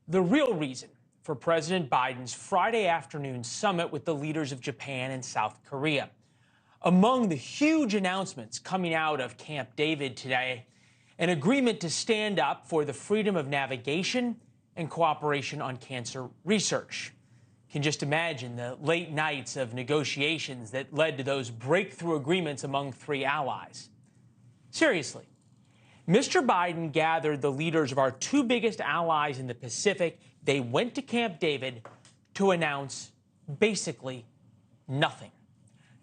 The real reason for President Biden's Friday afternoon summit with the leaders of Japan and South Korea. Among the huge announcements coming out of Camp David today, an agreement to stand up for the freedom of navigation and cooperation on cancer research. You can just imagine the late nights of negotiations that led to those breakthrough agreements among three allies. Seriously, Mr. Biden gathered the leaders of our two biggest allies in the Pacific. They went to Camp David to announce basically nothing.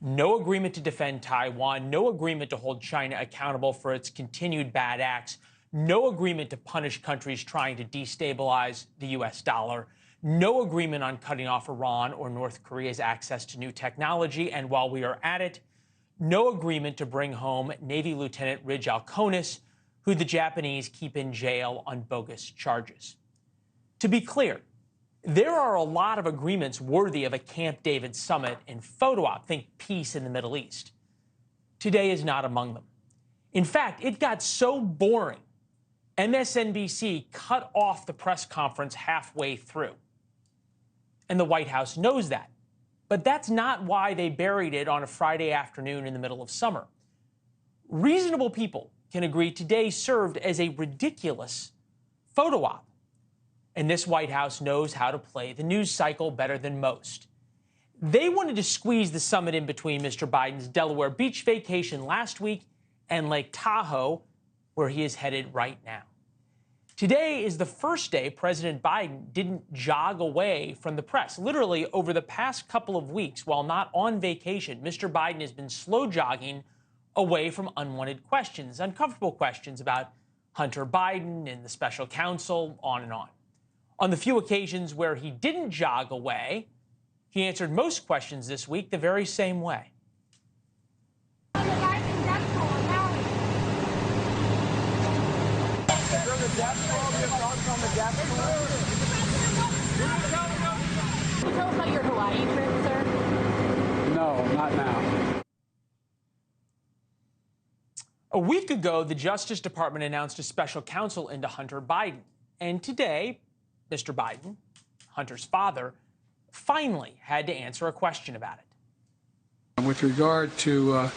No agreement to defend Taiwan, no agreement to hold China accountable for its continued bad acts, no agreement to punish countries trying to destabilize the U.S. dollar, no agreement on cutting off Iran or North Korea's access to new technology, and while we are at it, no agreement to bring home Navy Lieutenant Ridge Alconis, who the Japanese keep in jail on bogus charges. To be clear, there are a lot of agreements worthy of a Camp David summit and photo op. Think peace in the Middle East. Today is not among them. In fact, it got so boring, MSNBC cut off the press conference halfway through. And the White House knows that. But that's not why they buried it on a Friday afternoon in the middle of summer. Reasonable people can agree today served as a ridiculous photo op. And this White House knows how to play the news cycle better than most. They wanted to squeeze the summit in between Mr. Biden's Delaware Beach vacation last week and Lake Tahoe, where he is headed right now. Today is the first day President Biden didn't jog away from the press. Literally, over the past couple of weeks, while not on vacation, Mr. Biden has been slow jogging away from unwanted questions, uncomfortable questions about Hunter Biden and the special counsel, on and on. On the few occasions where he didn't jog away, he answered most questions this week the very same way. Can you tell us about your Hawaii trip, sir? No, not now. A week ago, the Justice Department announced a special counsel into Hunter Biden. And today, Mr. Biden, Hunter's father, finally had to answer a question about it. With regard to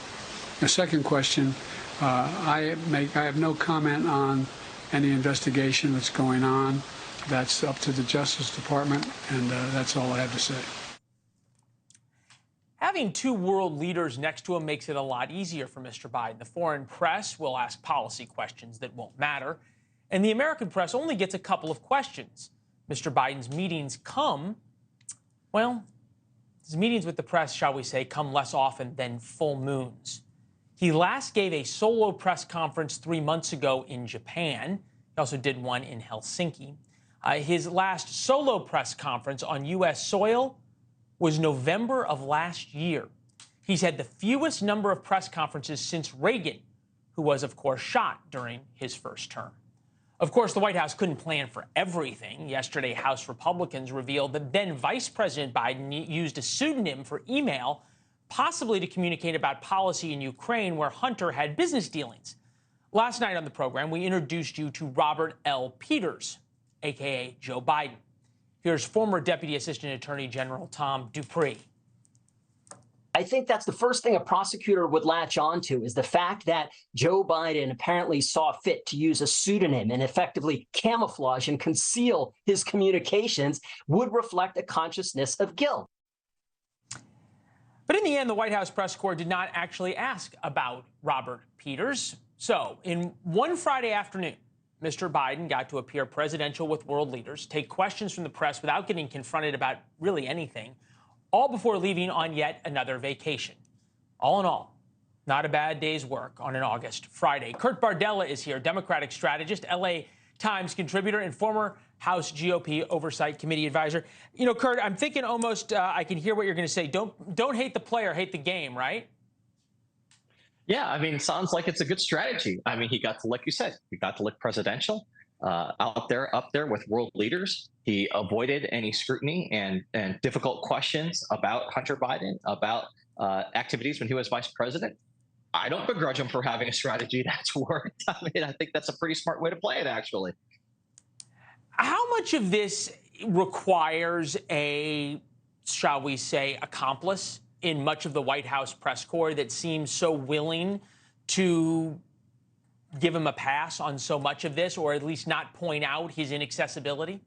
the second question, I have no comment on any investigation that's going on. That's up to the Justice Department, and that's all I have to say. Having two world leaders next to him makes it a lot easier for Mr. Biden. The foreign press will ask policy questions that won't matter, and the American press only gets a couple of questions. Mr. Biden's meetings his meetings with the press, shall we say, come less often than full moons. He last gave a solo press conference 3 months ago in Japan. He also did one in Helsinki. His last solo press conference on U.S. soil was November of last year. He's had the fewest number of press conferences since Reagan, who was, of course, shot during his first term. Of course, the White House couldn't plan for everything. Yesterday, House Republicans revealed that then Vice President Biden used a pseudonym for email, possibly to communicate about policy in Ukraine, where Hunter had business dealings. Last night on the program, we introduced you to Robert L. Peters, a.k.a. Joe Biden. Here's former Deputy Assistant Attorney General Tom Dupree. I think that's the first thing a prosecutor would latch onto, is the fact that Joe Biden apparently saw fit to use a pseudonym and effectively camouflage and conceal his communications would reflect a consciousness of guilt. But in the end, the White House press corps did not actually ask about Robert Peters. So in one Friday afternoon, Mr. Biden got to appear presidential with world leaders, take questions from the press without getting confronted about really anything, all before leaving on yet another vacation. All in all, not a bad day's work on an August Friday. Kurt Bardella is here, Democratic strategist, L.A. Times contributor, and former House GOP Oversight Committee advisor. You know, Kurt, I'm thinking almost I can hear what you're going to say. Don't hate the player, hate the game, right? Yeah, I mean, sounds like it's a good strategy. I mean, he got to, like you said, he got to look presidential up there with world leaders. He avoided any scrutiny and difficult questions about Hunter Biden, about activities when he was vice president. I don't begrudge him for having a strategy that's worked. I mean, I think that's a pretty smart way to play it, actually. How much of this requires a, shall we say, accomplice in much of the White House press corps that seems so willing to give him a pass on so much of this, or at least not point out his inaccessibility?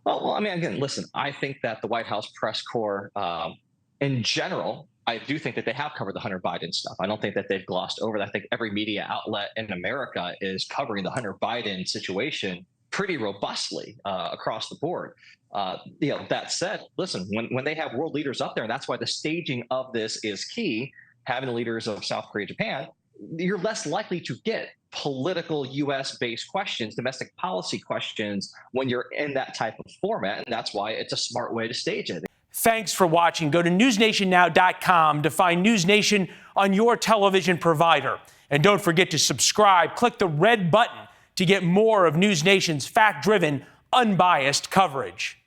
Well, I mean, again, listen, I think that the White House press corps, in general, I do think that they have covered the Hunter Biden stuff. I don't think that they've glossed over that. I think every media outlet in America is covering the Hunter Biden situation pretty robustly across the board. That said, listen, when they have world leaders up there, and that's why the staging of this is key, having the leaders of South Korea, Japan, you're less likely to get political U.S.-based questions, domestic policy questions, when you're in that type of format. And that's why it's a smart way to stage it. Thanks for watching. Go to newsnationnow.com to find News Nation on your television provider. And don't forget to subscribe. Click the red button to get more of News Nation's fact-driven, unbiased coverage.